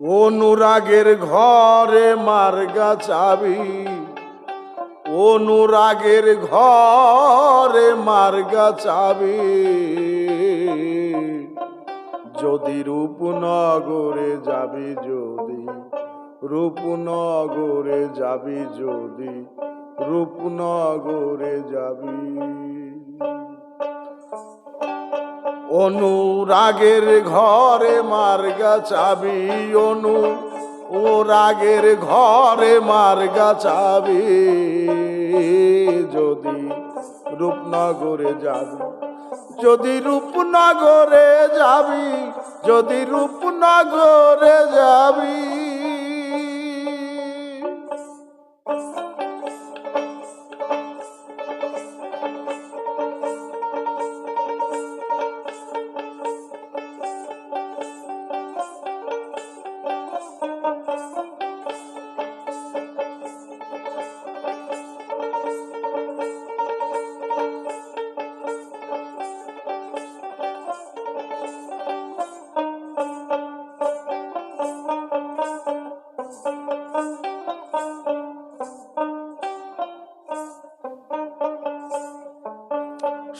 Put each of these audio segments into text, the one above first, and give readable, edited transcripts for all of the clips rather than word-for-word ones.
অনুরাগের ঘরে মার্গা চাবি, অনুরাগের ঘরে মার্গা চাবি। যদি রূপনগরে যাবি, যদি রূপনগরে যাবি, যদি রূপনগরে যাবি। অনুরাগের ঘরে মার্গা চাবি, অনুরাগের ঘরে মার্গা চাবি। যদি রূপনগরে যাবি, যদি রূপনগরে যাবি, যদি রূপনগরে যাবি।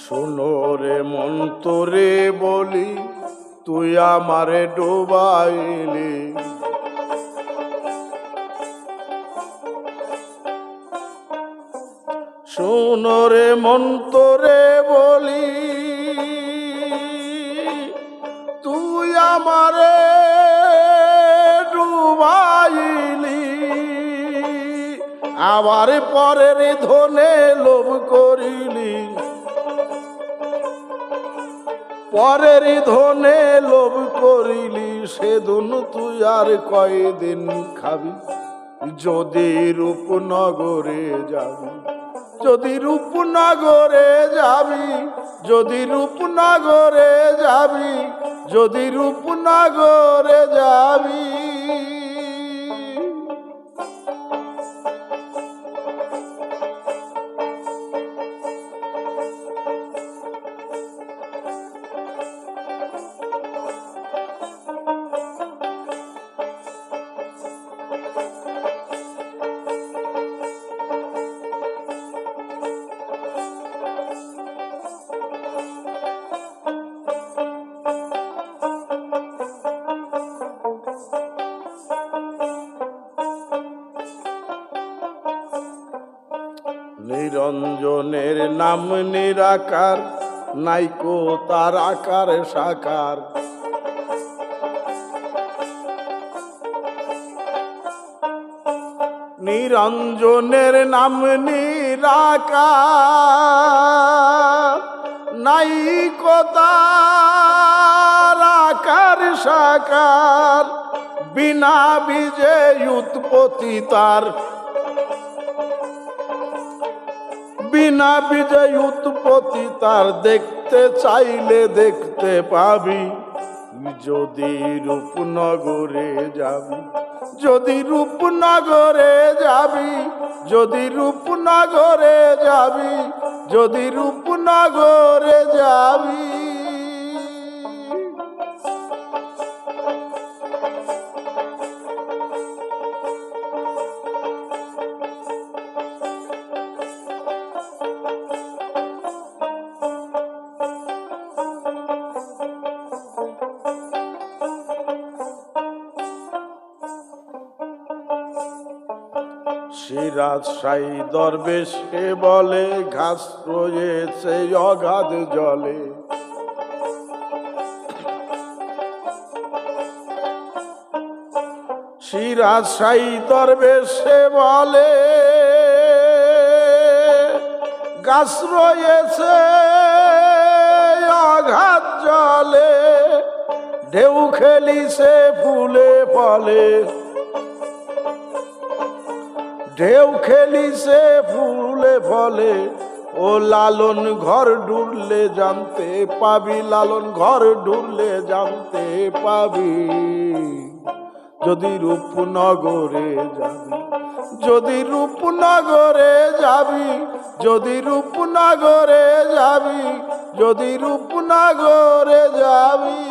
শোনো রে মন তোরে বলি, তুই আমারে ডুবাইলি। শোনো রে মন তোরে বলি, তুই আমারে ডুবাইলি। আবার পরের ধনে লোভ করিলি, পরের ধনে লোভ করিলি। সেদিন তুই আর কয়দিন খাবি। যদি রূপনগরে যাবি, যদি রূপনগরে যাবি, যদি রূপনগরে যাবি, যদি রূপনগরে যাবি। নিরঞ্জনের নাম নিরাকার, নাইকো তার আকার সাকার। নিরঞ্জনের নাম নিরাকার, নাইকো তার আকার সাকার। বিনা বীজে উৎপত্তি তার, বিনা বিজয় উৎপত্তি তার। দেখতে চাইলে দেখতে পাবি। যদি রূপনগরে যাবি, যদি রূপনগরে যাবি, যদি রূপনগরে যাবি, যদি রূপনগরে যাবি। সিরাজ সাই দরবেশে বলে, ঘাস রয়েছে অগাধ জলে। সিরাজ সাই দরবেশে বলে, ঘাস রয়েছে অগাধ জলে। ঢেউ খেলিছে ফুলে ফলে, ঢেউ খেলিছে ফুলে ফলে। ও লালন ঘর ডুবলে জানতে পাবি, লালন ঘর ডুবলে জানতে পাবি। যদি রূপনগরে যাবি, যদি রূপনগরে যাবি, যদি রূপনগরে যাবি, যদি রূপনগরে যাবি।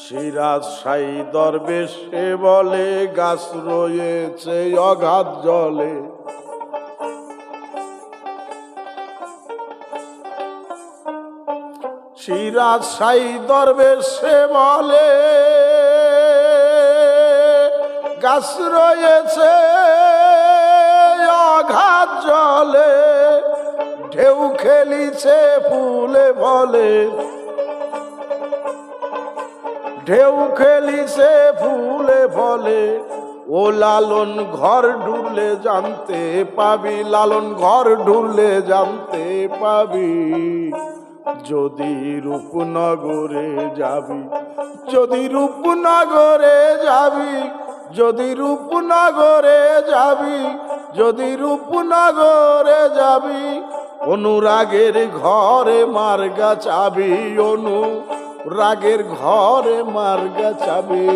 সিরাজ সাই দরবেশে বলে গাছ রয়েছে অগাধ জলে। সিরাজ সাই দরবেশে বলে গাছ রয়েছে অগাধ জলে। ঢেউ খেলিছে ফুলে ফলে, ঢেউ খেলিছে ফুলে ফলে। ও লালন ঘর ঢুলে জানতে পাবি, লালন ঘর ঢুলে জানতে পাবি। যদি রূপনগরে যাবি, যদি রূপনগরে যাবি, যদি রূপনগরে যাবি, যদি রূপনগরে যাবি। অনুরাগের ঘরে মার্গা চাবি, অনুরাগের ঘরে মার্গা চাবি।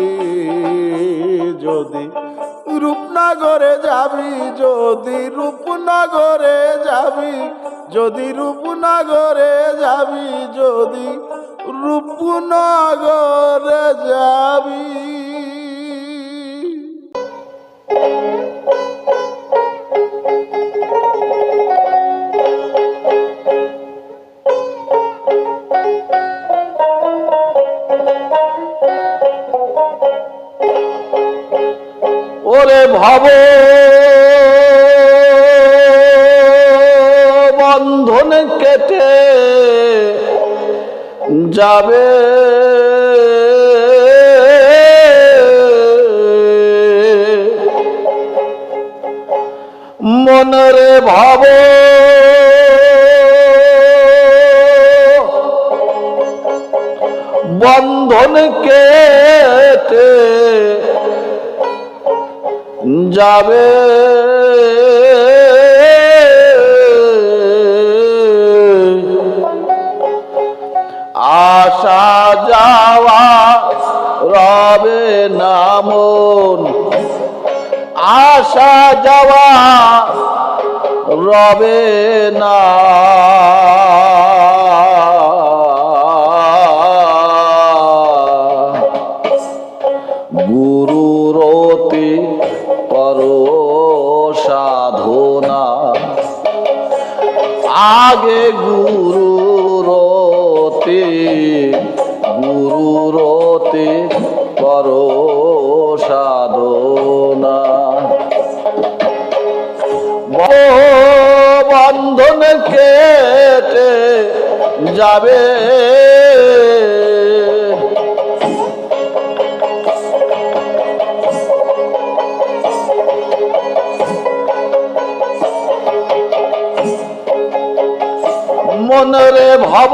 যদি রূপনগরে যাবি, যদি রূপনগরে যাবি, যদি রূপনগরে যাবি, যদি রূপনগরে যাবি। ওরে ভব বন্ধন কেটে যাবে, মনরে ভব বন্ধন কেটে যাবে। আসা যাওয়া রবে না মন, আসা যাওয়া রবে না। গুরুরতি করো সাধনা, আগে গুরুরতি, গুরুরতি করো সাধনা। বন্ধন কেটে যাবে, মনরে ভব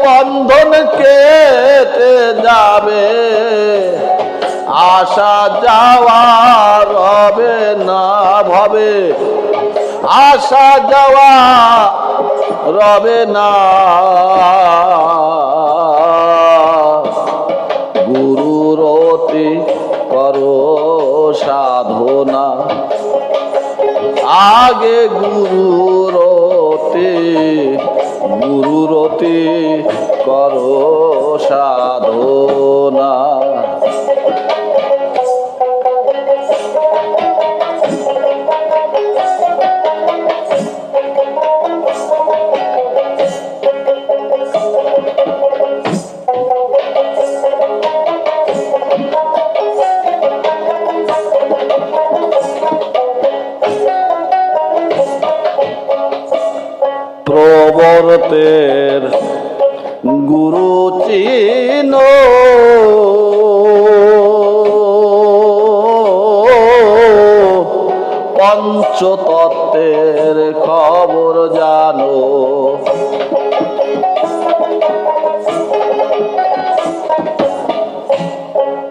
বন্ধন কেটে যাবে। আসা যাওয়া রবে না ভবে, আসা যাওয়া রবে না। গুরুরতি করো সাধনা, আগে গুরুরতি, গুরুরতি করো সাধনা। প্রবর্তের গুরু চিন, পঞ্চতত্ত্বের খবর জানো।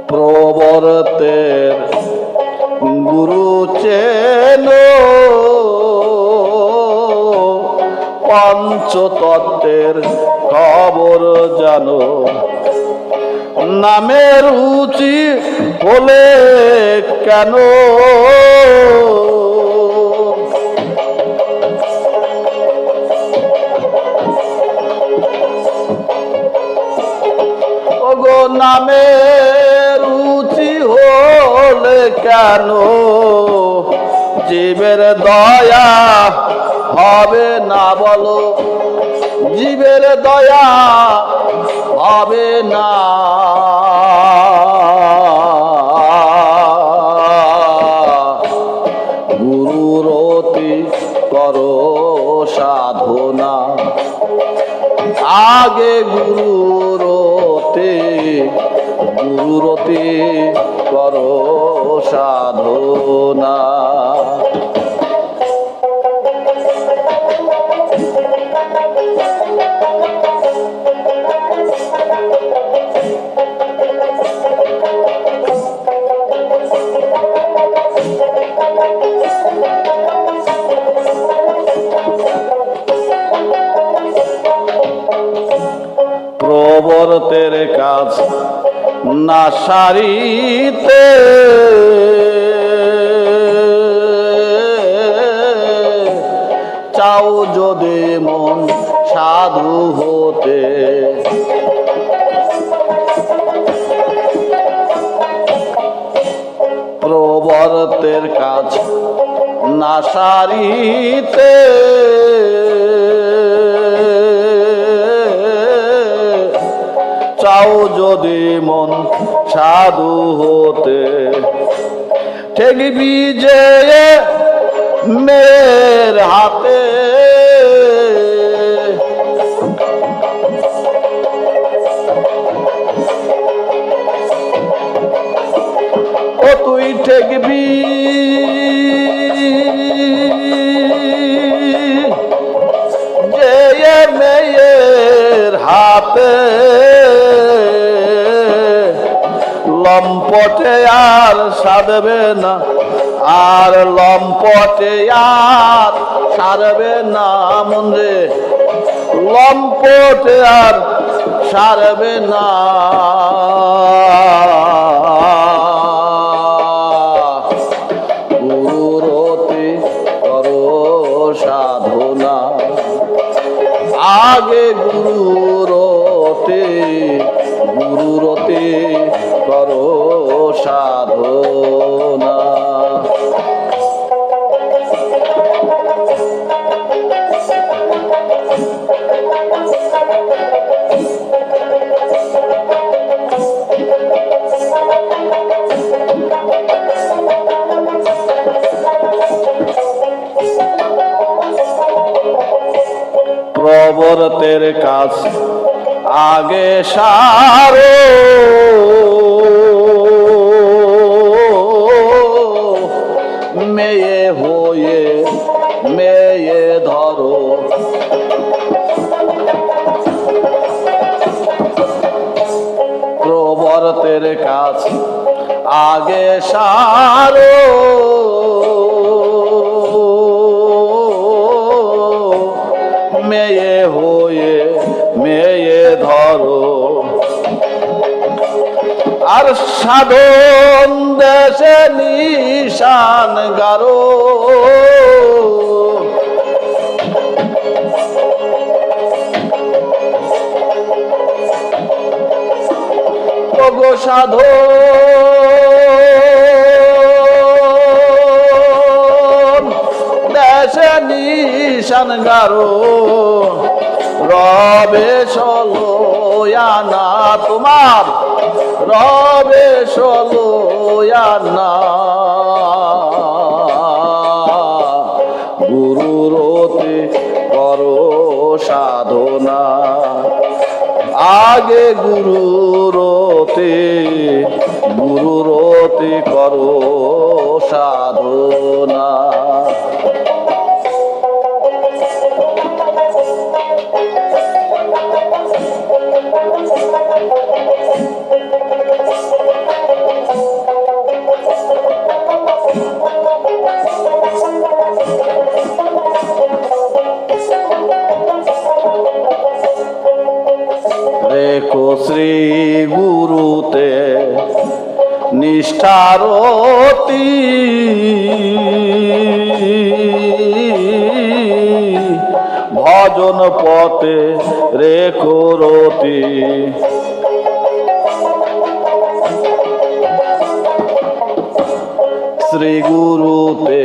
প্রবর্তের গুরু চেন, পঞ্চতত্ত্বের খবর জানো। নামের রুচি হলে কেন, ওগো নামে রুচি হলে কেন জীবের দয়া হবে না বলো, জীবের দয়া হবে না। গুরুরতি করো সাধনা, আগে গুরুরতি করো সাধনা। প্রবর্তের কাজ না সারিতে চাও যদি মন সাধু হতে, প্রবর্তের কাজ না সারিতে চাও যদি মন সাধু হতে, ঠেকবি যে মেয়ের হাতে, ও তুই ঠেকবি যে মেয়ের হাতে, লম্পটে আর সাধবে না, আর লম্পটে আর সারবে না মন রে, লম্পটে আর সারবে না। গুরুরতি করো সাধনা, আগে গুরুরতি করো সাধনা। প্রবর্তের কাজ আগে সারো, মেয়ে হয়ে মেয়ে ধরো, প্রবর্তের কাজ আগে সারো, মেয়ে হয়ে মেয়ে ধরো, আর সাধন দেশে নিশান গারো, গো সাধন দেশে নিশান গারো, রবে সলোয়ানা তোমার, রবে সলোয়ানা। গুরুরতি করো সাধনা, আগে গুরুরতি করো সাধনা। রেখো শ্রী গুরুতে নিষ্ঠারতি, ভজন পথে রেখো রতি, শ্রী গুরুতে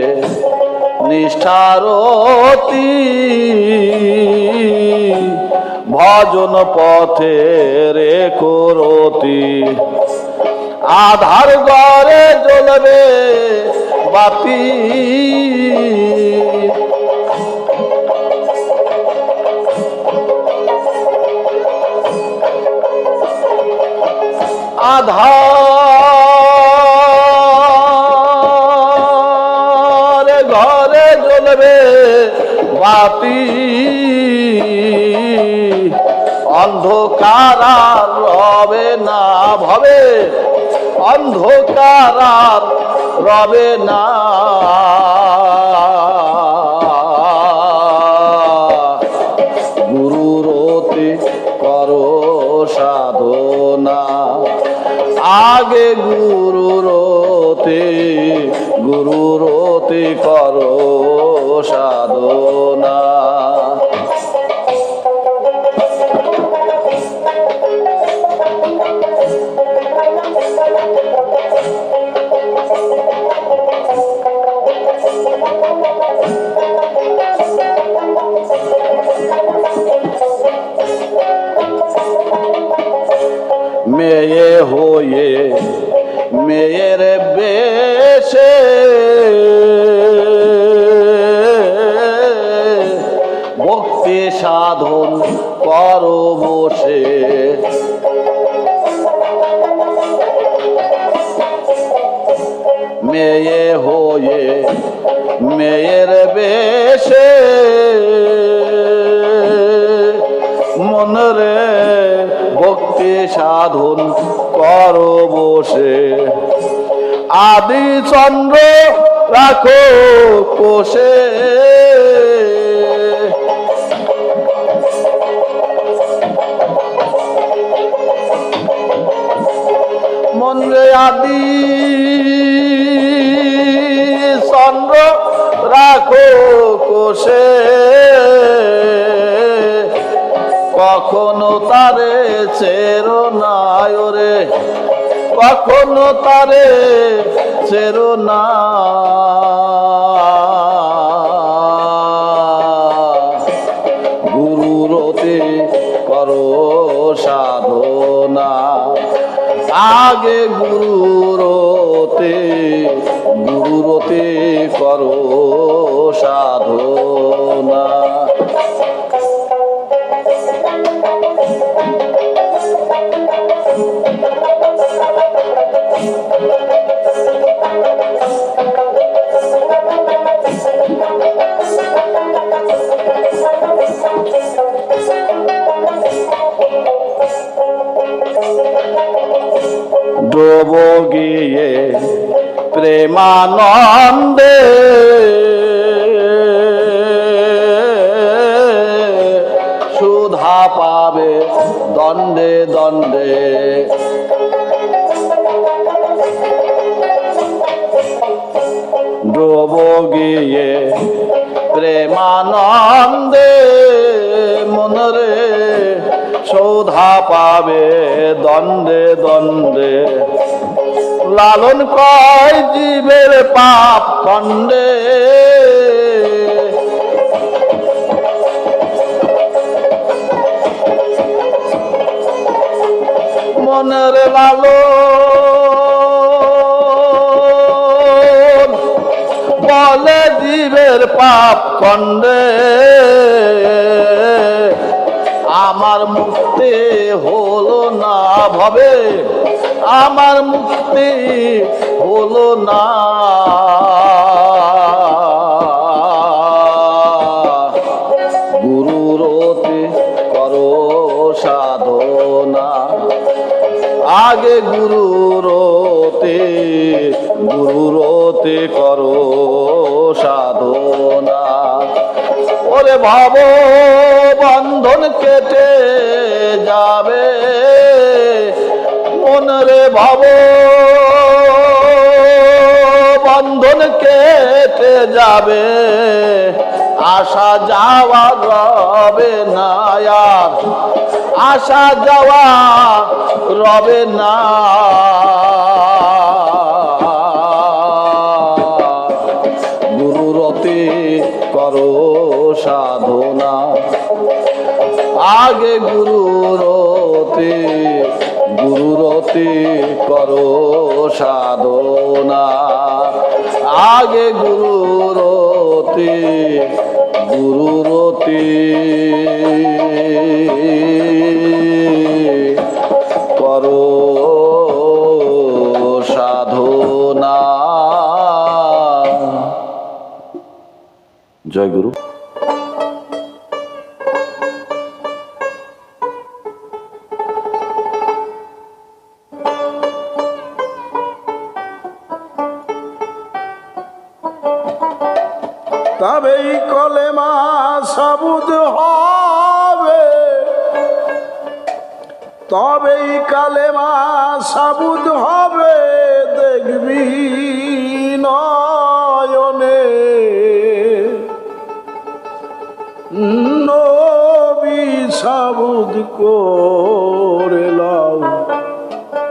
নিষ্ঠারতি ভজন পথে রে করতি আধার ঘরে জ্বলবে বাতি আধার ঘরে জ্বলবে বাতি অন্ধকার আর রবে না ভবে অন্ধকার আর রবে না গুরুরতি করো সাধনা আগে গুরুরতি করো সাধনা মেয়ে হয়ে মেয়ের বেশে ভক্তি সাধন করো বসে মেয়ে হয়ে মেয়ের বেশে মনরে ভক্তি সাধন করো বসে আদি চন্দ্র রাখো কোষে মনরে আদি চন্দ্র রাখো কোষে কখনো তারে চেরো না রে কখনো তারে চেরো না গুরুরতি করো সাধনা আগে গুরুরতি করো সাধনা ডোব গিয়ে প্রেমানন্দে সুধা পাবে দণ্ডে দণ্ডে ডোব গিয়ে প্রেমানন্দে মনরে সৌধা পাবে দণ্ডে দণ্ডে লালন কয় জীবের পাপ খণ্ডে মনের লালন বলে জীবের পাপ খণ্ডে আমার মুক্তি হলো না ভবে আমার মুক্তি হলো না গুরুরতি করো সাধনা আগে গুরুরতি করো সাধনা ওরে ভাব বন্ধন কেটে যাবে মনরে ভাব বন্ধন কেটে যাবে আসা যাওয়া রবে না আর আসা যাওয়া রবে না সাধনা আগে গুরুরতি গুরুরতি করো সাধনা। জয় গুরু। তবেই কলেমা সাবুদ হবে, তবেই কালেমা সাবুদ হবে, দেখবি নয়নে নবী সাবুদ করে লাও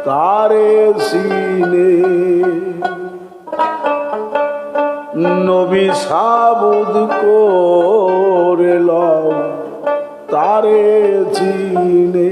তারে সিনে, নবী সাবুদ করে লাও তারে চিনে।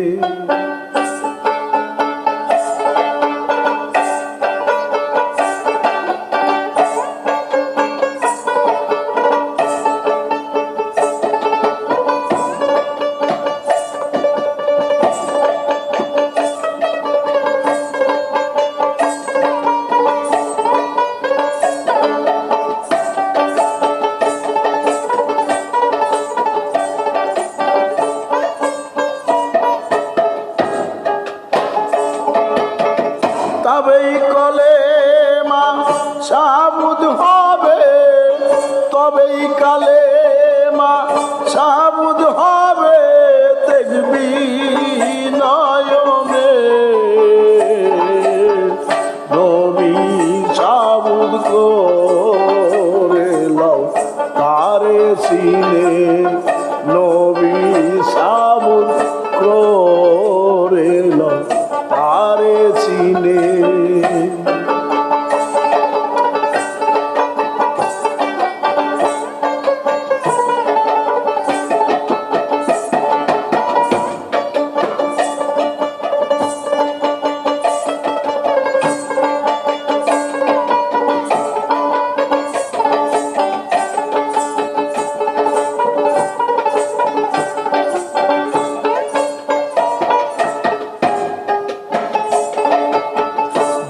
তবেই কলেমা সাবুদ হবে, তবেই কালেমা সাবুদ হবে, দেখবি নয়নে নবী সাবুদ করে লাও তারে সিনে, নবী সাবুদ করে লাও তারে চিনে।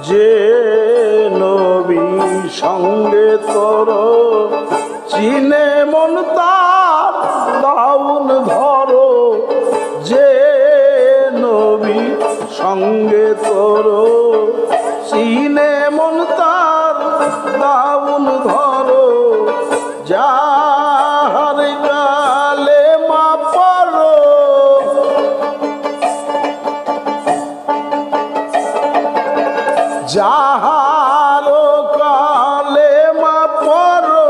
যে নবী সঙ্গে তোর চিনে মন তার দাউন ধরো, যে নবী সঙ্গে তোর চিনে মন তার দাউন ধরো, যাহার গালে মা পড়ো যাহার কালেমা পড়ো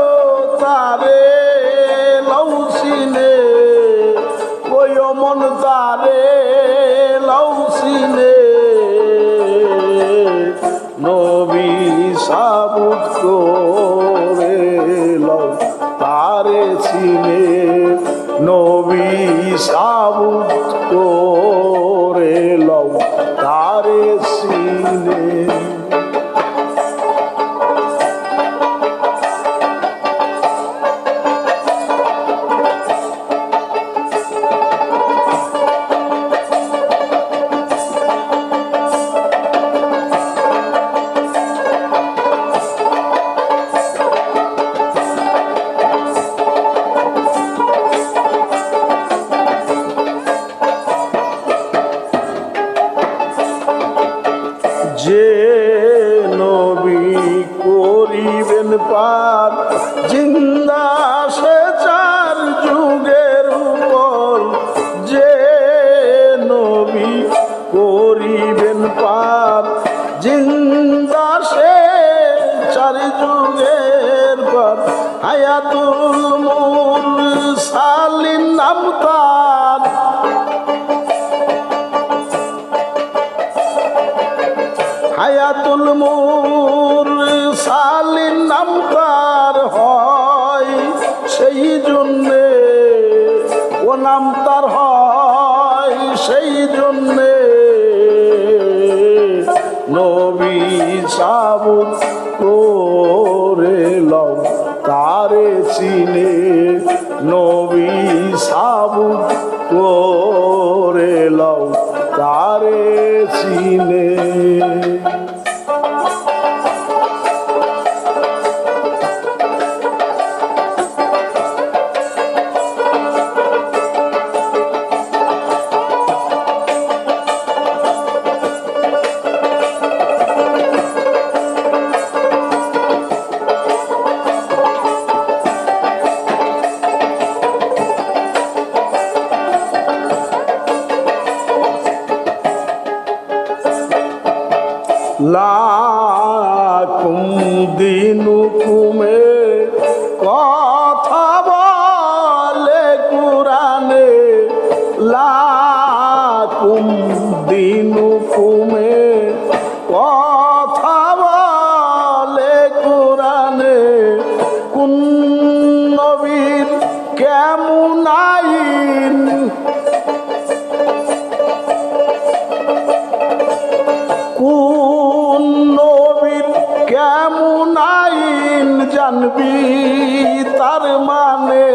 তারে লৌসিনে, ওই মন তারে লৌসিনে, নবী সাবুদ করে লও তারে চিনে, নবী সাবুদ করে লও তারে চিনে। যে নবী করিবেন পার জিন্দা সে চার যুগের উপর, যে নবী করিবেন পার জিন্দা সে চার যুগের পর, হায়াতুল মুরসালিন নাম তার, হায়াতুল মুরসালিন নাম তার হয়, সেই জন্যে ও নাম তার হয়, সেই জন্যে নবী সাবুত করে লও তারে চিনে নবী সাবুত করে লও তারে চিনে লাকুম দিনুকুমে কথা বলে কুরানে লাকুম দিনুকুমে কথা বলে কুরানে কোন নবীর কেমন আইন কোন নবীর কেমন আইন জানবি তার মানে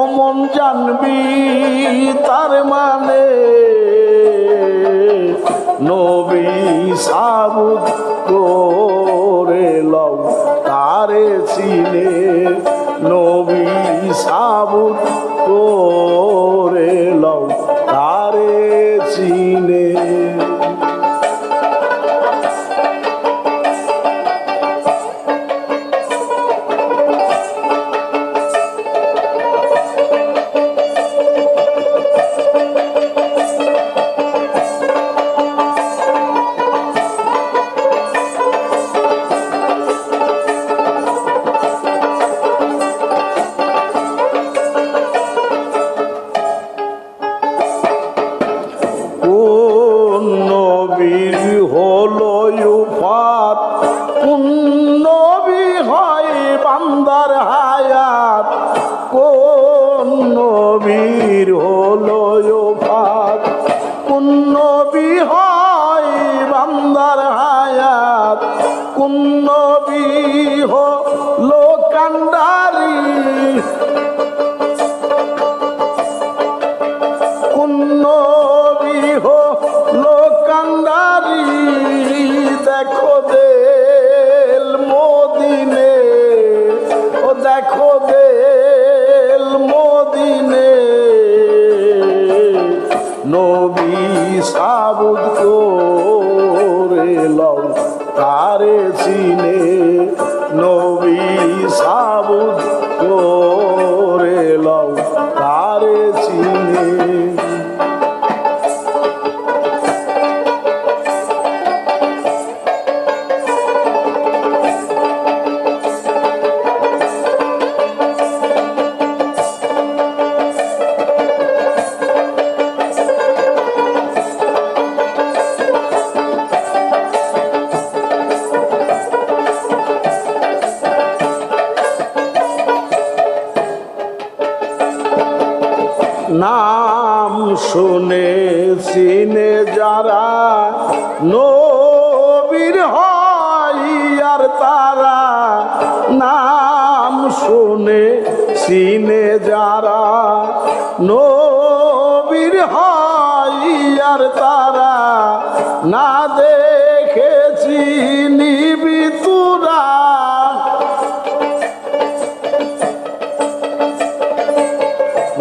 অমন জানবি তার মানে নবী সাবুত করে লও তারে চিনে নবী সাবুত করে লও তারে চিনে কোন নবীর হলো উফাত কোন নবী হয় বান্দার হায়াত কোন নবীর হলো উফাত কোন নবী হয় বান্দার হায়াত কোন নবী হলো কান্ডারি কোন নবী হলো কান্ডারি দেখো দেল মদিনে ও দেখো দেল মদিনে নবী সাবুত করে লও তারে চিনে নবী সাবুত করে লও তারে চিনে নাম শুনে চিনে যারা নবীর হয় আর তারা নাম শুনে চিনে যারা নবীর হয় আর তারা না দেখেছি নিবি তুরা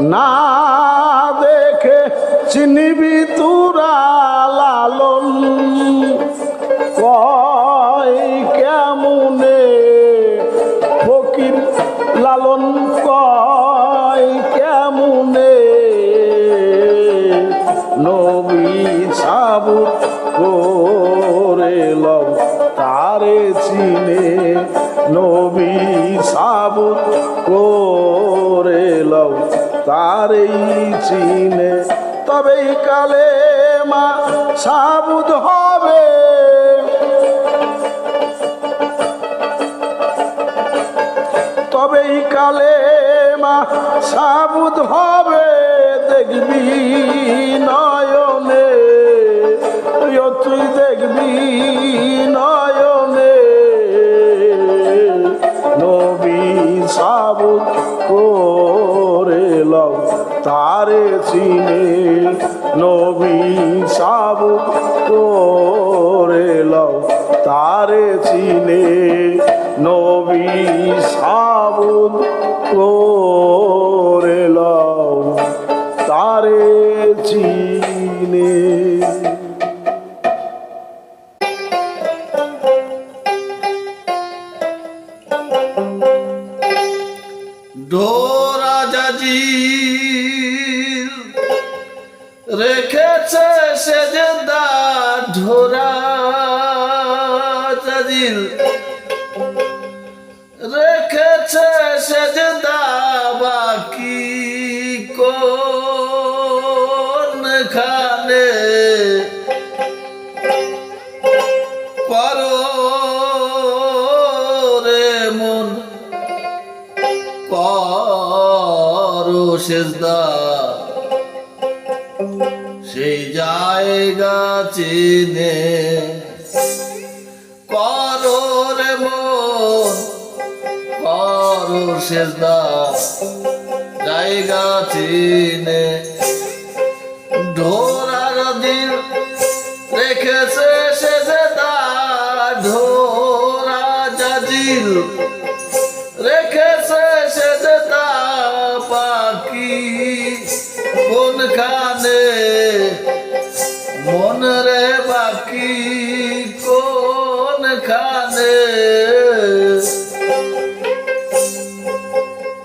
না দেখে চিনিবি তুরা লালন কয় কেমনে ফকির লালন কয় কেমনে নবী সাবুত করে লও তারে চিনে নবী সাবুত করে লও তারেই চিনে তবেই কালেমা সাবুত হবে তবেই কালেমা সাবুত হবে দেখবি নয়নে তুই দেখবি নয় সাবুত করে লও তারে চিনে নবী সাবুত করে লও তারে চিনে। ডোরা জাজির রেখেছে সেজদা ঢোরা জাজির রেখেছে সেজদা বাকি কোনখানে করো রে মন করো সেজদা সেই জায়গা চিনে করো রে মন করো সেজদা জায়গা চিনে। ঢোরার দিন রেখেছে সেজদা ঢোরা জাজিল রেখেছে সেজদা পাখি কোনখানে মন রে বাকি কোনখানে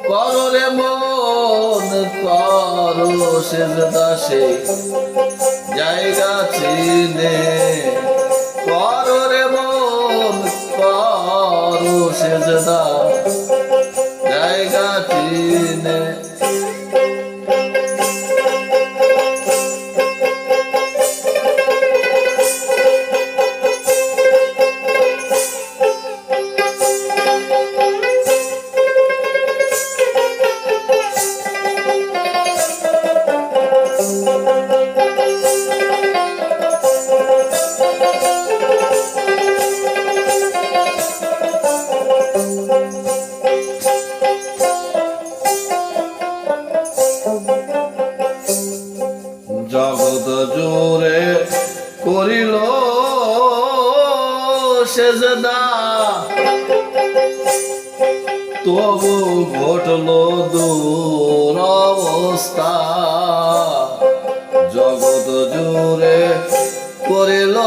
করো রে মন করো সেজদা সেই জায়গা চিনে করো রে মন করো সেজদা জায়গা চিনে। জগৎ জোরে করিল সেজদা তবু ঘটল দুরবস্থা জগৎ জোরে করিল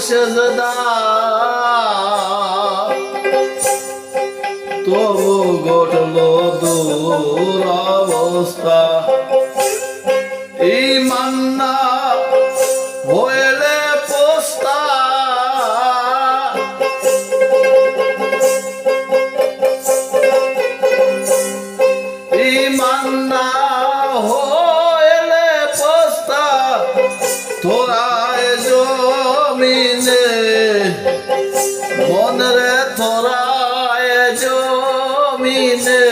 সেজদা তবু ঘটল দুরবস্থা। ইমান্না হইলে পোস্তা ইমান্না হইলে পোস্তা তোরায় জমিনে মন রে তোরায় জমিনে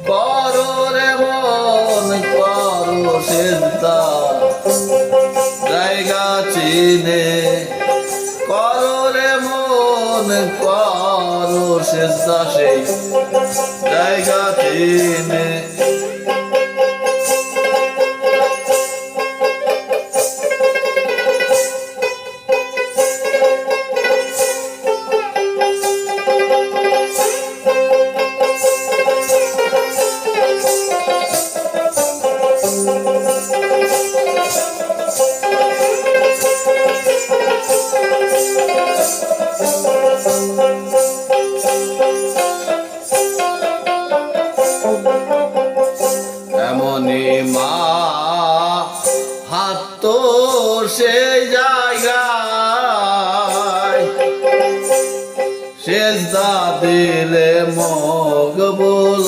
করো রে মন করো সেজদা জায়গা চিনে করো রে মন করো সেজদা সেই জায়গা চিনে। এমনি মা হাত তোর সেই জায়গায় সেজদা দিলে মকবুল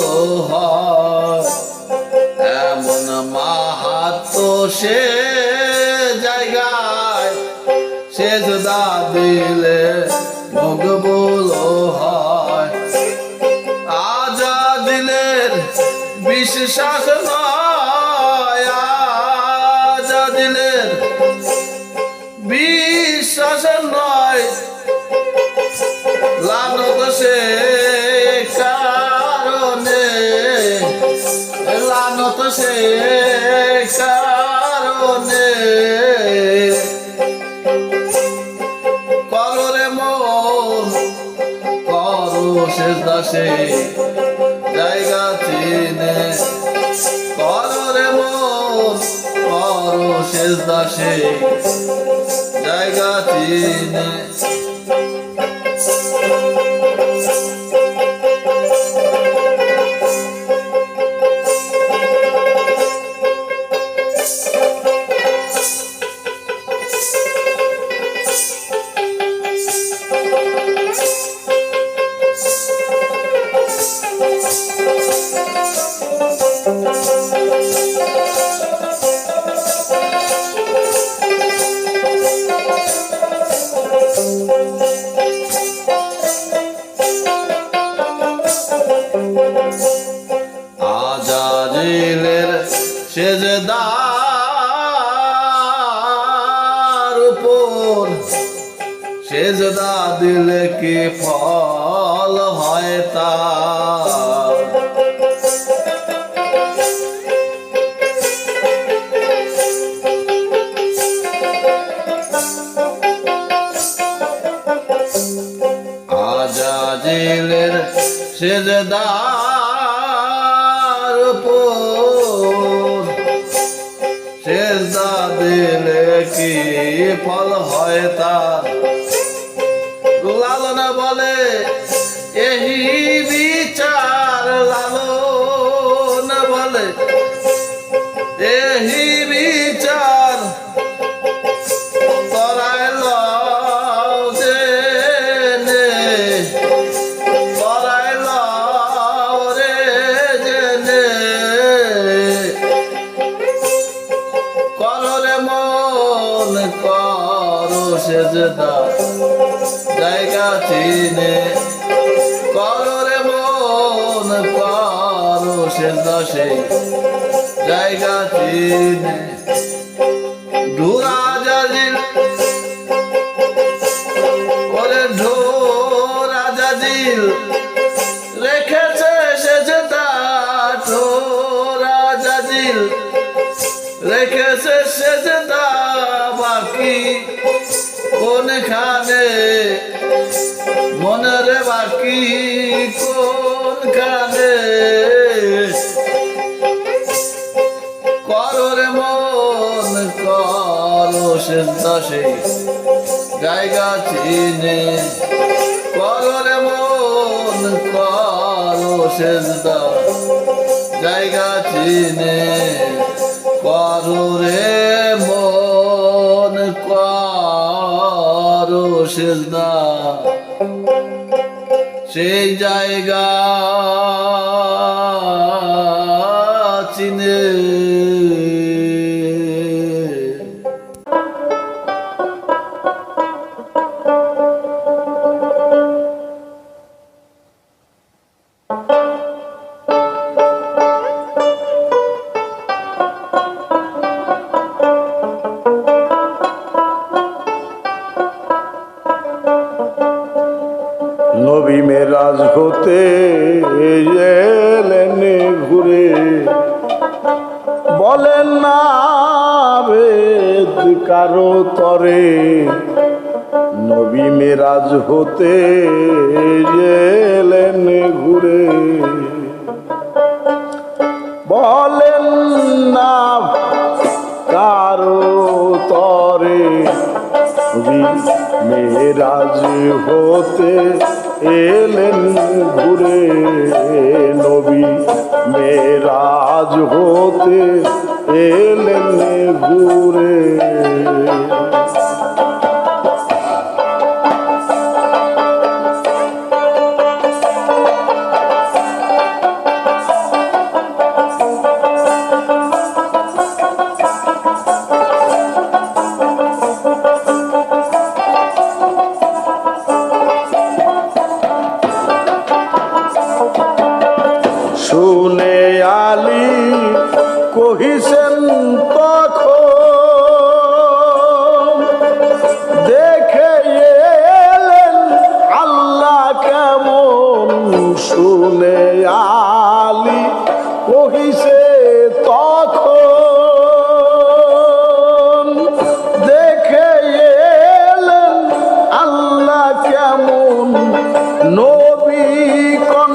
হয় এমন মা হাত তো সে জায়গায় সেজদা দিলে মকবুল হয়। আজাদিলের বিশ্বাস নয় আজাদিলের বিশ্বাস নয় লানত সে কারণে লানত সে দাসে জায়গা চিনে করো রে মন করো শেষ দাসে জায়গা চিনে আজাজিলের সেজদার উপর সেজদা দিলে কি ফল হয় তার আজাজিলের সেজদার উপর সেজদা দিলে কি ফল হয় তার লালনা বলে এহি বিচার লালনা বলে এহি বিচার তরায় লও জেনে তরায় লও রে জেনে করো রে মন করো সেজদা জায়গা চিনে করো রে মন করো সেজদা সেই জায়গা চিনে ঢোরাজাজিল ওরে ঢোরাজাজিল রেখেছে সেজদা ঢোরাজাজিল রেখেছে সেজদা বাকি কোনখানে মনের বাকি কোনখানে করো রে মন করো সেজদা সেই জায়গা চিনে করো রে মন করো সেজদা জায়গা চিনে করো রে মন করো সেজদা সেই জায়গা চিনে নবী মেরাজ হতে এলেন ঘুরে বলেন না বেদ কারো তরে নবী মেরাজ হতে এলেন ঘুরে বলেন না কারো তরে নবী মেরাজ হতে এলেন ঘুরে নবী মেরাজ হতে এলেন ঘুরে শুনে আলী কহিছেন তখন দেখে এলেন আল্লাহ কেমন শুনে আলী কহিছে তখন দেখে এলেন আল্লাহ কেমন নবী কোন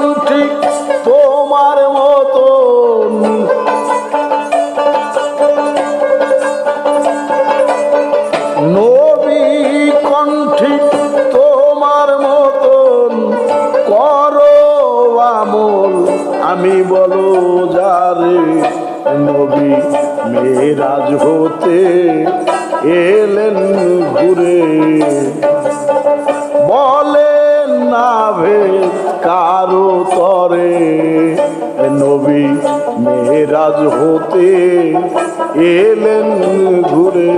মেরাজ হতে এলেন ঘুরে। বলেন না ভেদ কারো তরে, নবী মেরাজ হতে এলেন ঘুরে।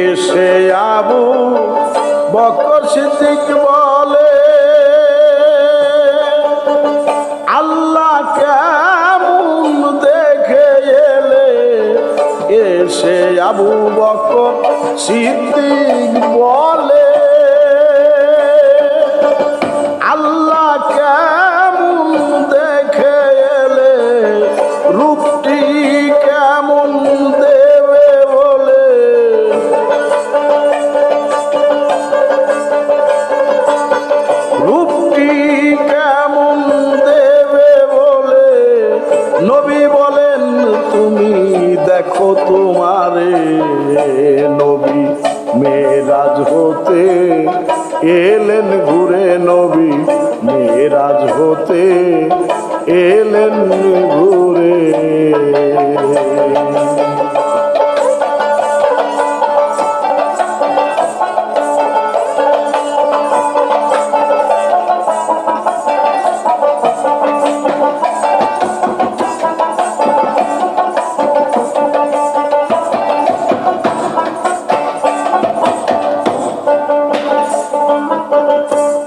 এসে আবু বকর সিদ্দিক বলে, আল্লাহ কেমন দেখে এলে। এসে আবু বকর সিদ্দিক বলে, আল্লাহ কেমন দেখে এলে, রূপটি কেমন দেবে বলে। রূপটি কেমন দেবে বলে, নবী বলেন তুমি দেখো তোমারে। নবী মেরাজ হতে এলেন ঘুরে, নবী মেরাজ হতে এলেন ঘুরে।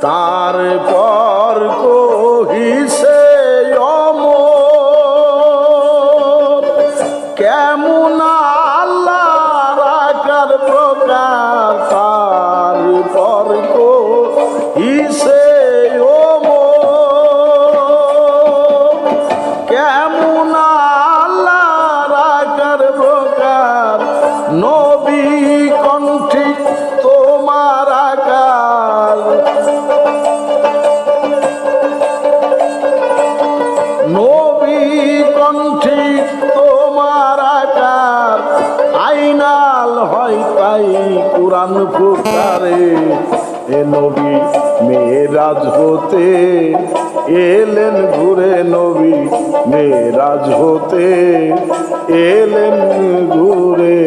তারপর কহিছে অমর, কেমন আল্লাহর আকার প্রকার। তারপর কহিছে অমর, কেমন আল্লাহর আকার প্রকার। নবী কণ্ঠে তোমার আকার, নবী কণ্ঠে তোমার আকার। আইনাল হয় তাই কুরআন ফুকারে, এ নবী মেরাজ হতে এলেন ঘুরে। নবী মেরাজ হতে এলেন ঘুরে।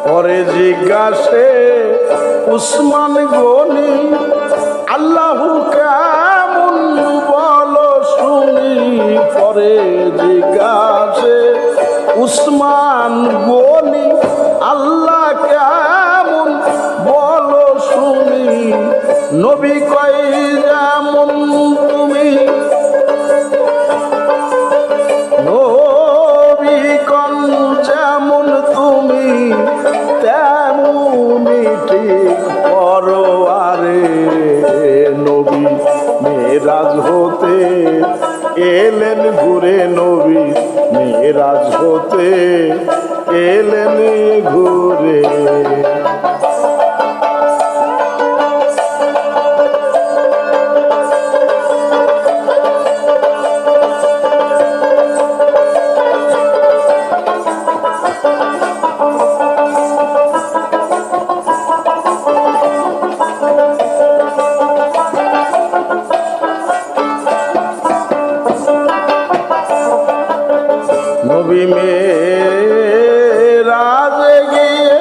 পরে জিজ্ঞাসে উসমান গনি, আল্লাহু কেমন বলো শুনি। পরে জিজ্ঞাসে উসমান গনি, আল্লাহ কেমন বলো শুনি। নবী কয় যেমন তুমি, নবী কন যেমন তুমি, তেমনি ঠিক পরোয়ারে। নবী মেরাজ হতে এলেন ঘুরে, নবী মেরাজ হতে এলেন ঘুরে। নবী মেরাজে গিয়ে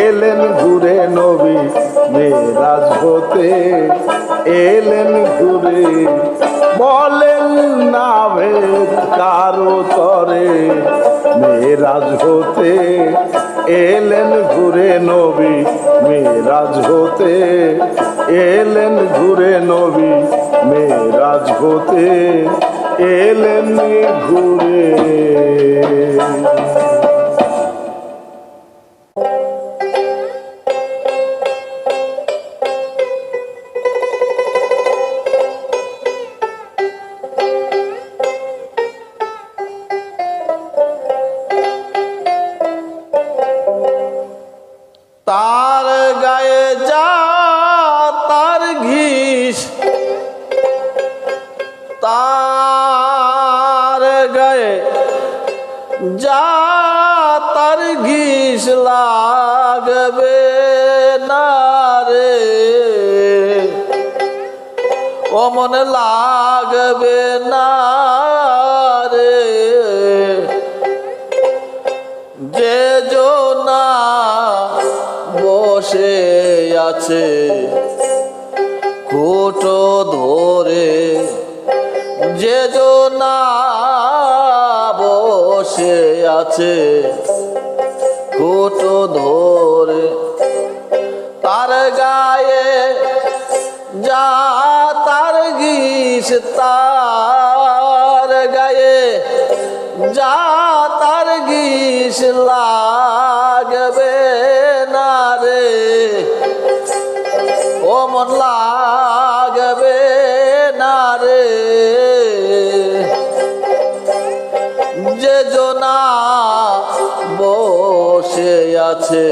এলেন ঘুরে নবী মেরাজ হতে, এলেন ঘুরে বলেন না ভেদ কারো তরে, মেরাজ হতে এলেন ঘুরে নবী মেরাজ হতে, এলেন ঘুরে নবী মেরাজ হতে, এলেন ঘুরে। তার গায়ে যা তার ঘিস, তার গায়ে যা তার ঘিস লাগবে না রে, ও মনে লাগবে না রে, যে জনা বসে আছে কুটো ধরে, যে জনা বসে আছে কুটো ধরে, তার গায়ে যা তার ঘিস, তার গায়ে যা তার ঘিস লাগবে না রে, ও মন লাগবে না রে, যে জনা বসে আছে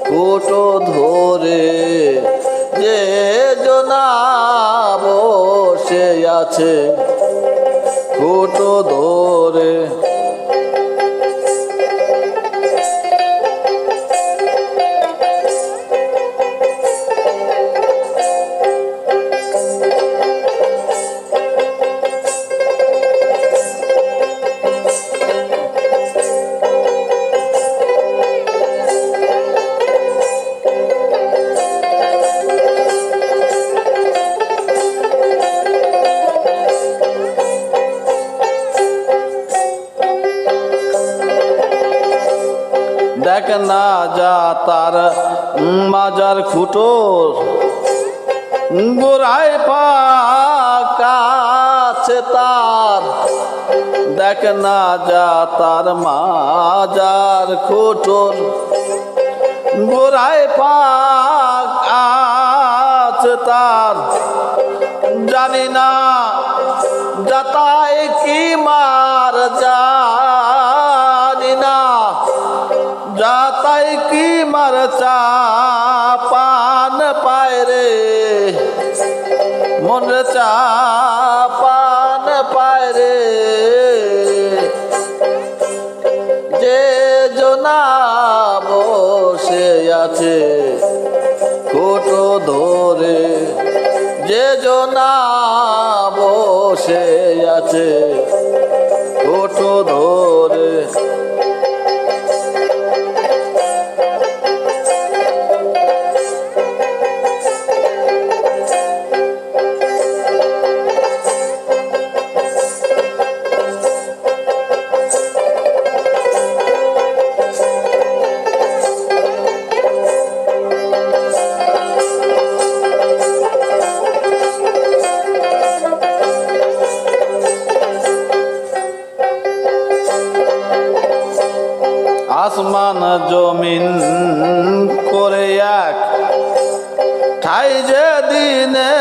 কুটো ধরে, যে জনা বসে আছে কুটো ধরে। দেখ না যা তার মাজার খুঁটোর গোড়ায় পাকাছে তার, দেখ না যা তার মাজার খুঁটোর গোড়ায় পাকাছে তার, জানি না যাতায় কি মার, জানি না যাতাই কি মার চা পান পায় রে, মন চা পান পায় রে, যে জনা বসে আছে কুটো ধরে, যে জনা বসে আছে কুটো ধরে। আসমান জমিন করে এক ঠাই যেদিনে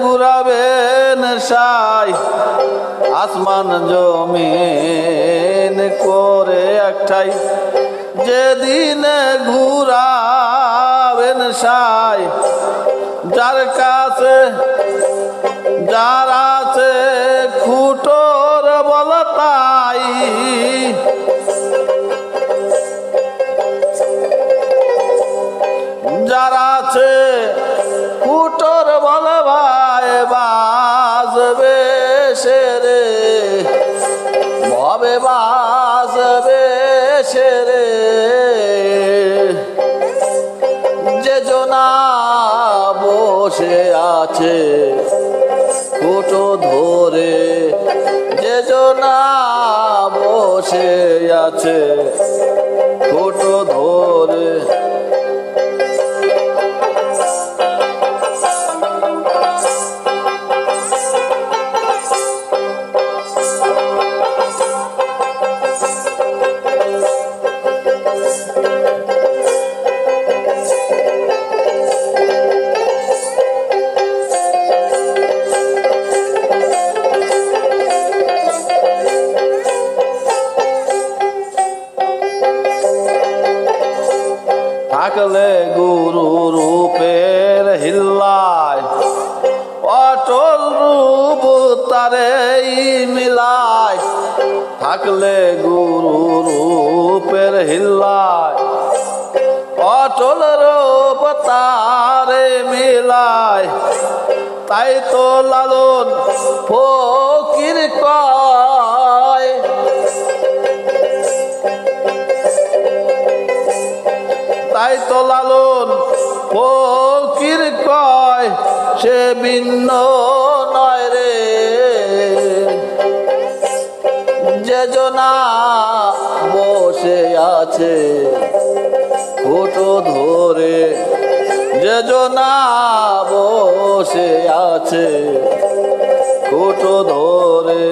ঘুরাবেন সাই, আসমান জমিন করে এক ঠাই যেদিনে ঘুরাবেন সাই, যার কাছে যার আছে খুঁটোর বল তাই, যার আছে কুটোর বল ভাই বাজবে সে রে, ভবে বাজবে সে রে, কুটো ধরে যে জনা বসে আছে কুটো ধরে। থাকলে গুরু রূপের হিল্লায় অটল রূপ তারে মিলায়। থাকলে গুরু রূপের হিল্লায় অটল রূপ তারে মিলায়। তাই তো লালন ফকির কয়, তাই তো লালন ফকির কয় সে ভিন্ন নয় রে। যে জনা বসে আছে কুটো ধরে, যে জনা বসে আছে কুটো ধরে।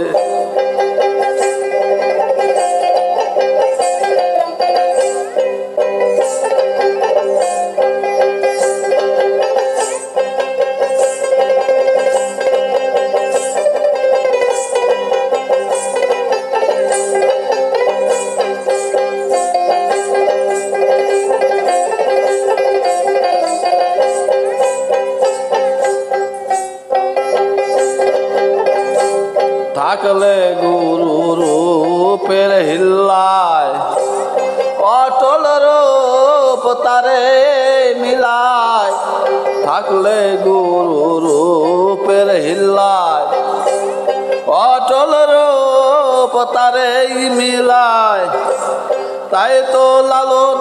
থাকলে গুরু রূপের হিল্লায় অটল রূপ তারে মিলায়। থাকলে গুরু রূপের হিল্লায় অটল রূপ তারে মিলায়। তাই তো লালন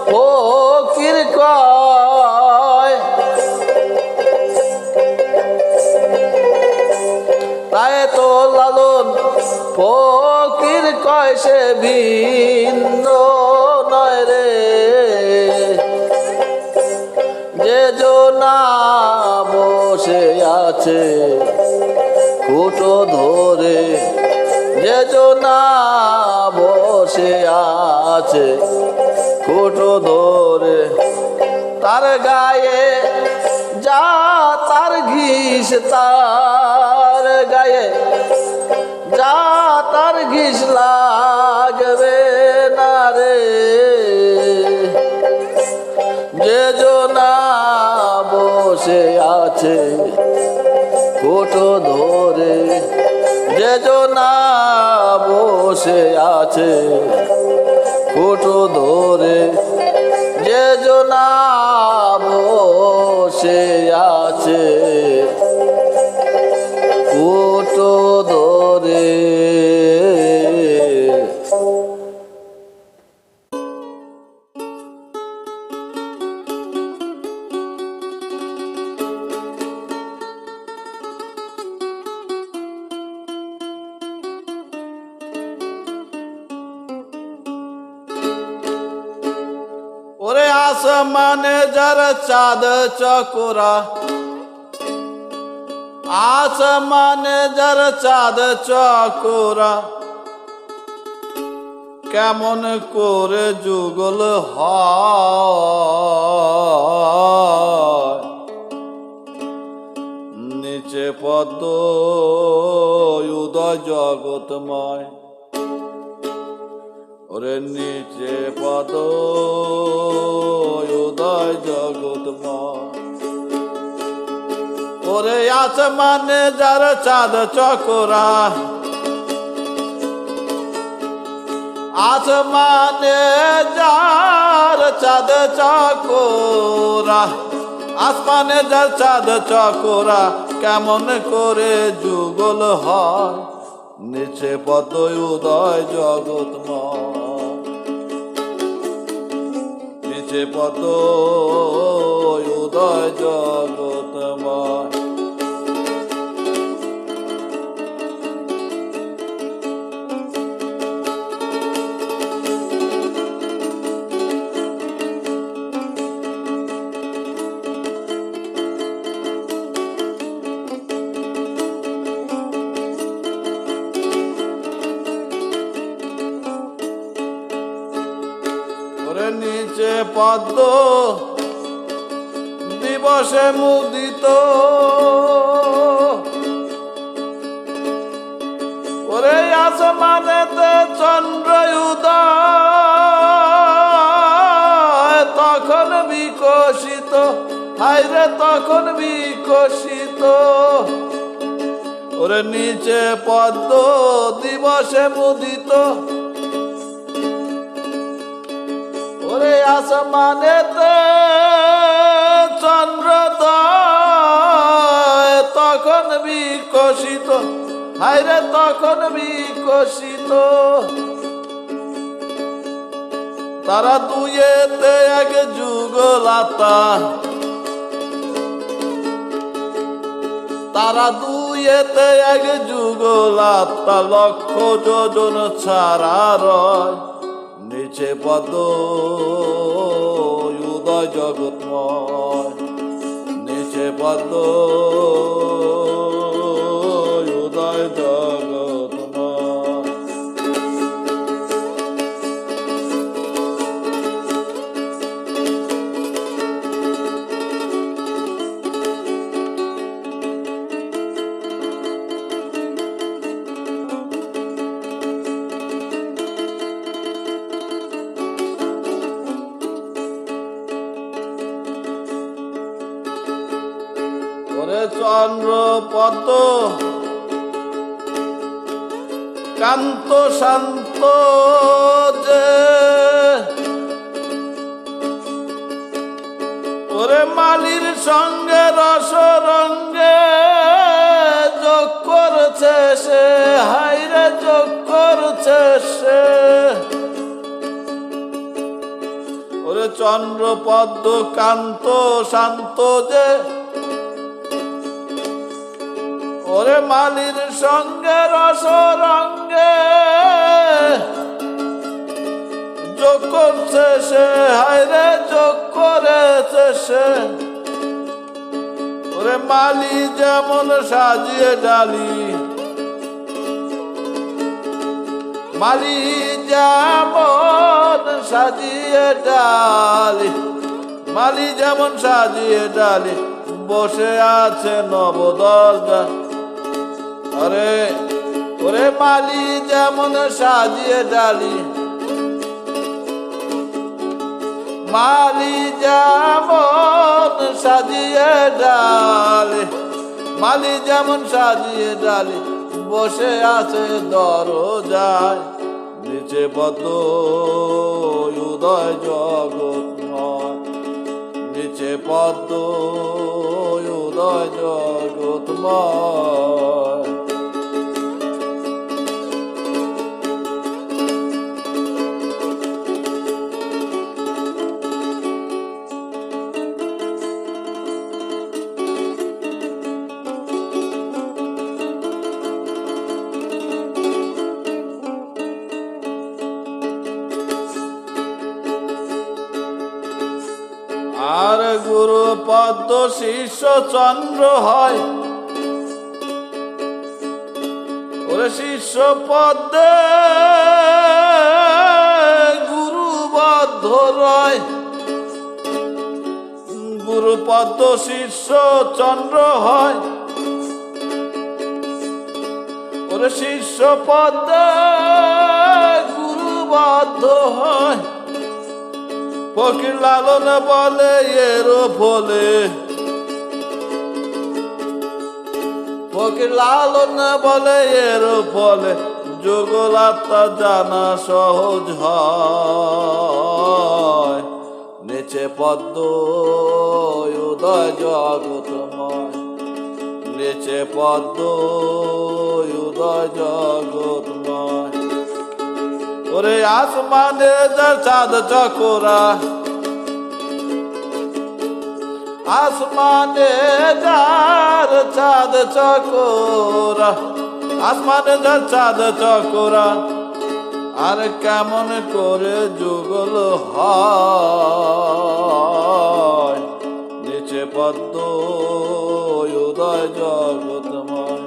ফকির কয়, তাই তো লালন ফকির কয় সে ভিন্ন নয় রে। যে জনা বসে আছে কুটো ধরে, যে জনা বসে আছে কুটো ধরে। তার গায়ে যা তার ঘিস, তার গায়ে যা তার ঘিস লাগবে না রে। যে জনা বসে আছে কুটো ধরে, যে জনা বসে আছে কুটো ধরে। যে জনা বসে আছে কুটো ধরে। ওরে আসমানে যার চাঁদ চকোরা, আসমানে যার চাঁদ চকোরা, কেমন করে যুগল হয়। নিচে পদ্ম উদয় জগৎময়, ওরে নিচে পদ উদয় জগৎময়। ওরে আসমানে যার চাঁদ চকোরা, আসমানে যার চাঁদ চকোরা, আসমানে যার চাঁদ চকোরা, কেমন করে যুগল হয়। নিচে পদ উদয় জগৎময়, নিচে পদ উদয় জগৎময়। নিচে পদ্ম দিবসে মুদিত ওরে আসমানেতে চন্দ্র উদয় তখন বিকশিত হায়রে তখন বিকশিত ওরে নিচে পদ্ম দিবসে মুদিত ওরে আসমানেতে চন্দ্রোদয় তখন বিকশিত হায়রে তখন বিকশিত তারা দুয়েতে এক যুগলাতা তারা দুয়েতে এক যুগলাতা লক্ষ যোজন ছাড়া রয় নিচে পদ্ম উদয় জগৎময় নিচে পদ্ম উদয় জগৎময় ওরে চন্দ্র পদ্ম কান্ত শান্ত যে ওরে মালির সঙ্গে রস রঙ্গে যোগ করছে সে হাইরে যোগ করছে সে ওরে চন্দ্র পদ্ম কান্ত শান্ত যে ওরে মালির সঙ্গে রস রঙ্গে যোগ করছে সে হায়রে যোগ করেছে সে ওরে মালি যেমন সাজিয়ে ডালি মালি যেমন সাজিয়ে ডালি মালি যেমন সাজিয়ে ডালি বসে আছে নবদরজা আরে ওরে মালি যেমন সাজিয়ে ডালি মালি যেমন সাজিয়ে ডালি মালি যেমন সাজিয়ে ডালি বসে আছে দরজায় নিচে পদ্ম উদয় জগৎময় নিচে পদ্ম উদয় জগৎময় আর গুরু পদ্ম শিষ্য চন্দ্র হয় ওরে শিষ্য পদ্মে গুরু বদ্ধ রয় গুরু পদ্ম শিষ্য চন্দ্র হয় ওরে শিষ্য পদ্মে গুরু বদ্ধ হয় ফকির লালন বলে এর ফলে ফকির লালন বলে এর ফলে যুগলাত্মা জানা সহজ হয় নিচে পদ্ম উদয় জগৎময় নিচে পদ্ম উদয় জগৎময় ওরে আসমানে যার চাঁদ চকোরা আসমানে যার চাঁদ চকোরা আসমানে যার চাঁদ চকোরা আর কেমন করে যুগল হয় নিচে পদ্ম উদয় জগৎময়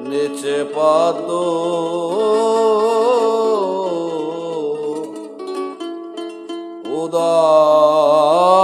নিচে পদ্ম উদয়